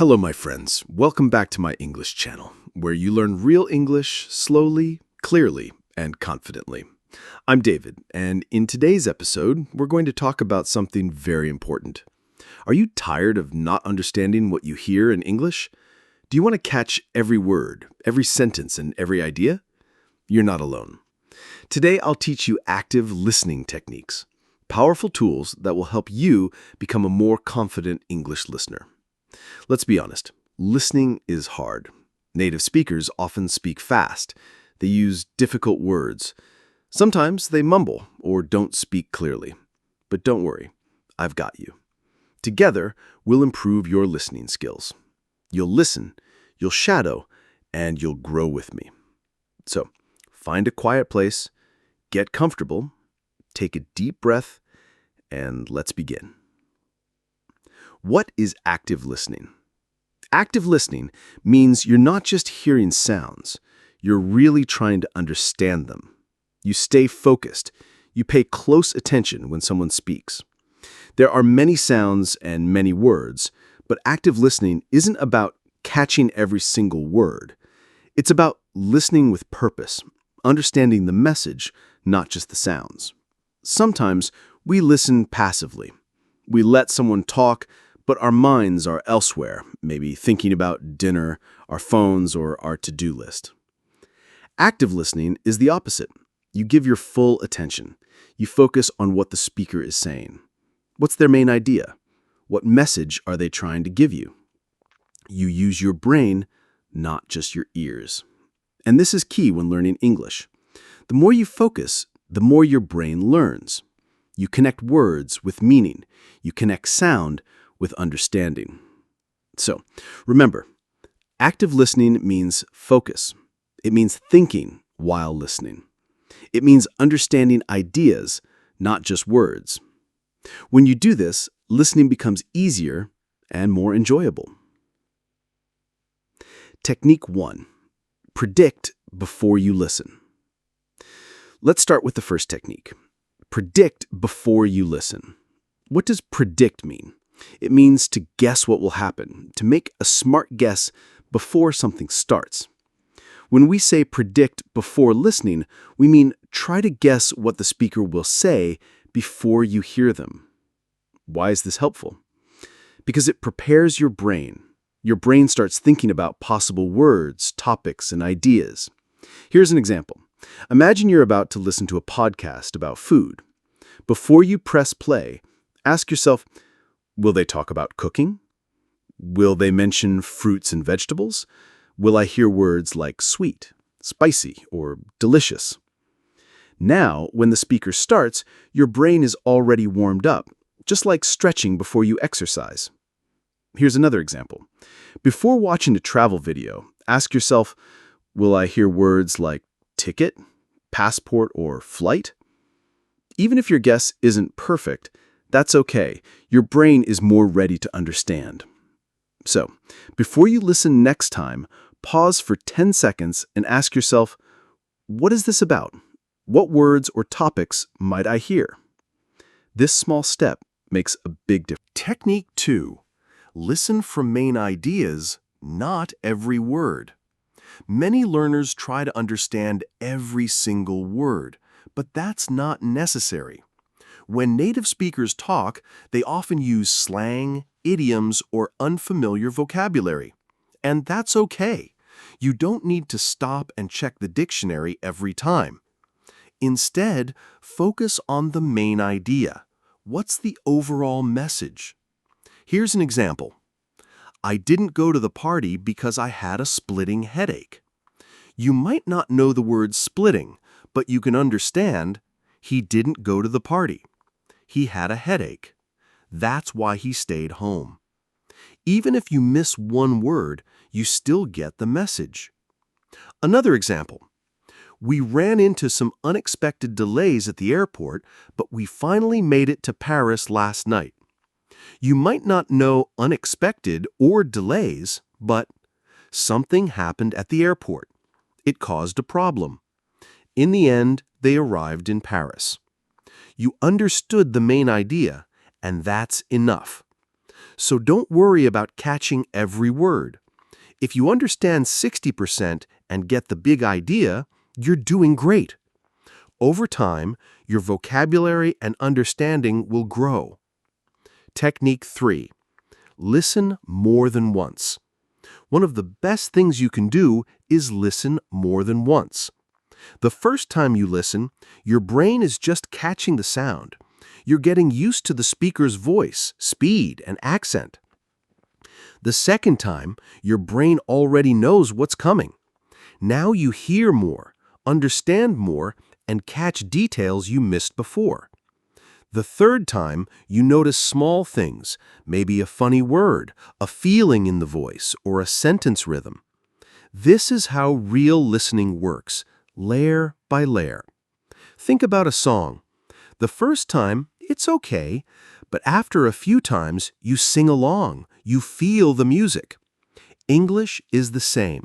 Hello, my friends. Welcome back to my English channel, where you learn real English slowly, clearly, and confidently. I'm David, and in today's episode, we're going to talk about something very important. Are you tired of not understanding what you hear in English? Do you want to catch every word, every sentence, and every idea? You're not alone. Today, I'll teach you active listening techniques, powerful tools that will help you become a more confident English listener. Let's be honest, listening is hard. Native speakers often speak fast. They use difficult words. Sometimes they mumble or don't speak clearly. But don't worry, I've got you. Together, we'll improve your listening skills. You'll listen, you'll shadow, and you'll grow with me. So, find a quiet place, get comfortable, take a deep breath, and let's begin. What is active listening? Active listening means you're not just hearing sounds, you're really trying to understand them. You stay focused. You pay close attention when someone speaks. There are many sounds and many words, but active listening isn't about catching every single word. It's about listening with purpose, understanding the message, not just the sounds. Sometimes we listen passively. We let someone talk, but our minds are elsewhere, maybe thinking about dinner, our phones, or our to-do list. Active listening is the opposite. You give your full attention. You focus on what the speaker is saying. What's their main idea? What message are they trying to give you? You use your brain, not just your ears. And this is key when learning English. The more you focus, the more your brain learns. You connect words with meaning. You connect sound with understanding. So, remember, active listening means focus. It means thinking while listening. It means understanding ideas, not just words. When you do this, listening becomes easier and more enjoyable. Technique 1. Predict before you listen. Let's start with the first technique. Predict before you listen. What does predict mean? It means to guess what will happen, to make a smart guess before something starts. When we say predict before listening, we mean try to guess what the speaker will say before you hear them. Why is this helpful? Because it prepares your brain. Your brain starts thinking about possible words, topics, and ideas. Here's an example. Imagine you're about to listen to a podcast about food. Before you press play, ask yourself, will they talk about cooking? Will they mention fruits and vegetables? Will I hear words like sweet, spicy, or delicious? Now, when the speaker starts, your brain is already warmed up, just like stretching before you exercise. Here's another example. Before watching a travel video, ask yourself, will I hear words like ticket, passport, or flight? Even if your guess isn't perfect, that's okay. Your brain is more ready to understand. So, before you listen next time, pause for 10 seconds and ask yourself, what is this about? What words or topics might I hear? This small step makes a big difference. Technique 2. Listen for main ideas, not every word. Many learners try to understand every single word, but that's not necessary. When native speakers talk, they often use slang, idioms, or unfamiliar vocabulary. And that's okay. You don't need to stop and check the dictionary every time. Instead, focus on the main idea. What's the overall message? Here's an example. I didn't go to the party because I had a splitting headache. You might not know the word splitting, but you can understand he didn't go to the party. He had a headache. That's why he stayed home. Even if you miss one word, you still get the message. Another example. We ran into some unexpected delays at the airport, but we finally made it to Paris last night. You might not know unexpected or delays, but something happened at the airport. It caused a problem. In the end, they arrived in Paris. You understood the main idea, and that's enough. So don't worry about catching every word. If you understand 60% and get the big idea, you're doing great. Over time, your vocabulary and understanding will grow. Technique 3. Listen more than once. One of the best things you can do is listen more than once. The first time you listen, your brain is just catching the sound. You're getting used to the speaker's voice, speed, and accent. The second time, your brain already knows what's coming. Now you hear more, understand more, and catch details you missed before. The third time, you notice small things, maybe a funny word, a feeling in the voice, or a sentence rhythm. This is how real listening works, layer by layer. Think about a song. The first time, it's okay, but after a few times, you sing along, you feel the music. English is the same.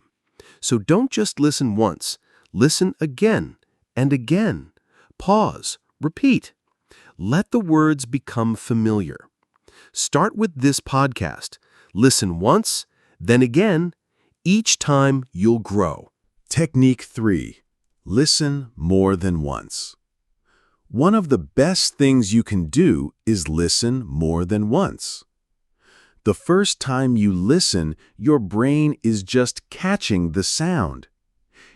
So don't just listen once. Listen again and again. Pause. Repeat. Let the words become familiar. Start with this podcast. Listen once, then again. Each time you'll grow. Technique 3. Listen more than once. One of the best things you can do is listen more than once. The first time you listen, your brain is just catching the sound.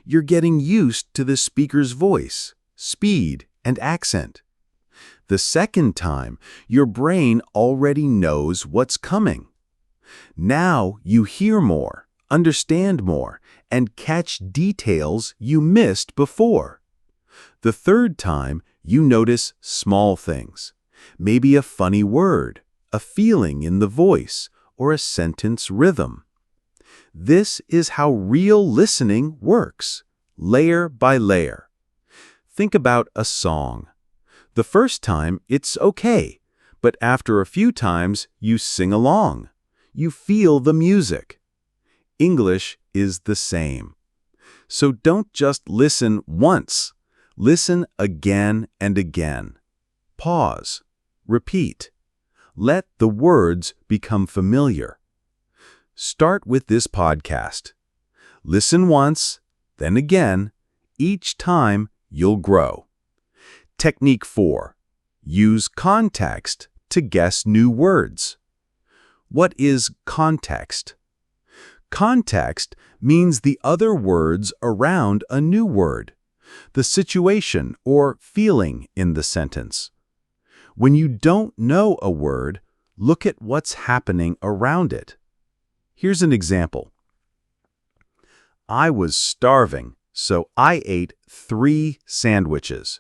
You're getting used to the speaker's voice, speed, and accent. The second time, your brain already knows what's coming. Now you hear more, understand more, and catch details you missed before. The third time, you notice small things, maybe a funny word, a feeling in the voice, or a sentence rhythm. This is how real listening works, layer by layer. Think about a song. The first time, it's okay, but after a few times, you sing along. You feel the music. English is the same. So don't just listen once. Listen again and again. Pause. Repeat. Let the words become familiar. Start with this podcast. Listen once, then again. Each time, you'll grow. Technique 4. Use context to guess new words. What is context? Context means the other words around a new word, the situation or feeling in the sentence. When you don't know a word, look at what's happening around it. Here's an example. I was starving, so I ate 3 sandwiches.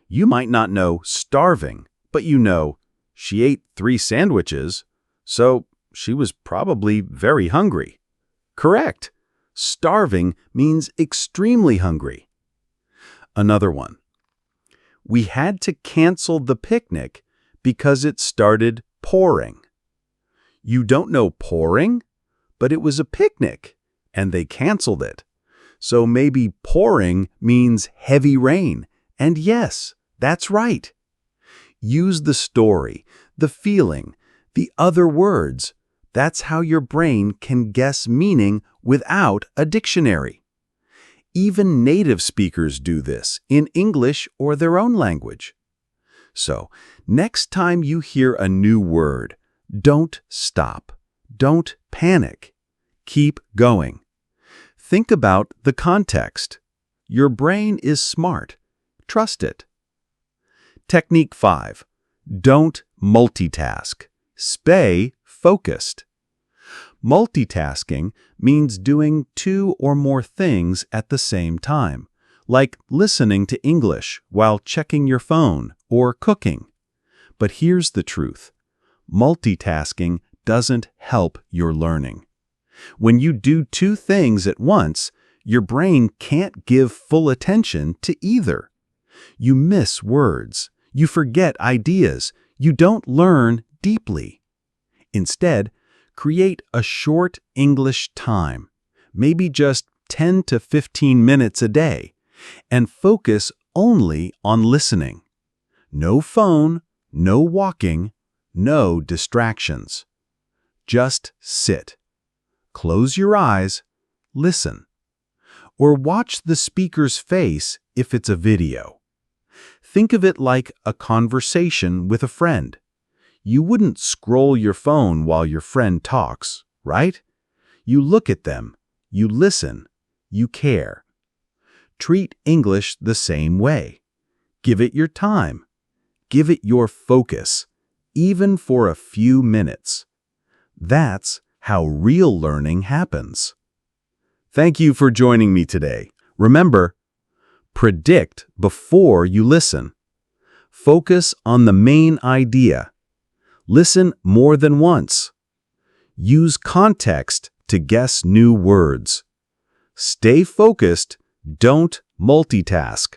You might not know starving, but you know she ate 3 sandwiches, so she was probably very hungry. Correct. Starving means extremely hungry. Another one. We had to cancel the picnic because it started pouring. You don't know pouring, but it was a picnic, and they canceled it. So maybe pouring means heavy rain. And yes, that's right. Use the story, the feeling, the other words. That's how your brain can guess meaning without a dictionary. Even native speakers do this in English or their own language. So, next time you hear a new word, don't stop. Don't panic. Keep going. Think about the context. Your brain is smart. Trust it. Technique 5. Don't multitask. Stay focused. Multitasking means doing 2 or more things at the same time, like listening to English while checking your phone or cooking. But here's the truth. Multitasking doesn't help your learning. When you do 2 things at once, your brain can't give full attention to either. You miss words. You forget ideas. You don't learn deeply. Instead, create a short English time, maybe just 10 to 15 minutes a day, and focus only on listening. No phone, no walking, no distractions. Just sit. Close your eyes, listen. Or watch the speaker's face if it's a video. Think of it like a conversation with a friend. You wouldn't scroll your phone while your friend talks, right? You look at them, you listen, you care. Treat English the same way. Give it your time. Give it your focus, even for a few minutes. That's how real learning happens. Thank you for joining me today. Remember, predict before you listen. Focus on the main idea. Listen more than once. Use context to guess new words. Stay focused, don't multitask.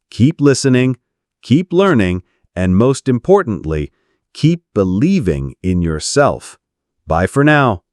Keep listening, keep learning, and most importantly, keep believing in yourself. Bye for now.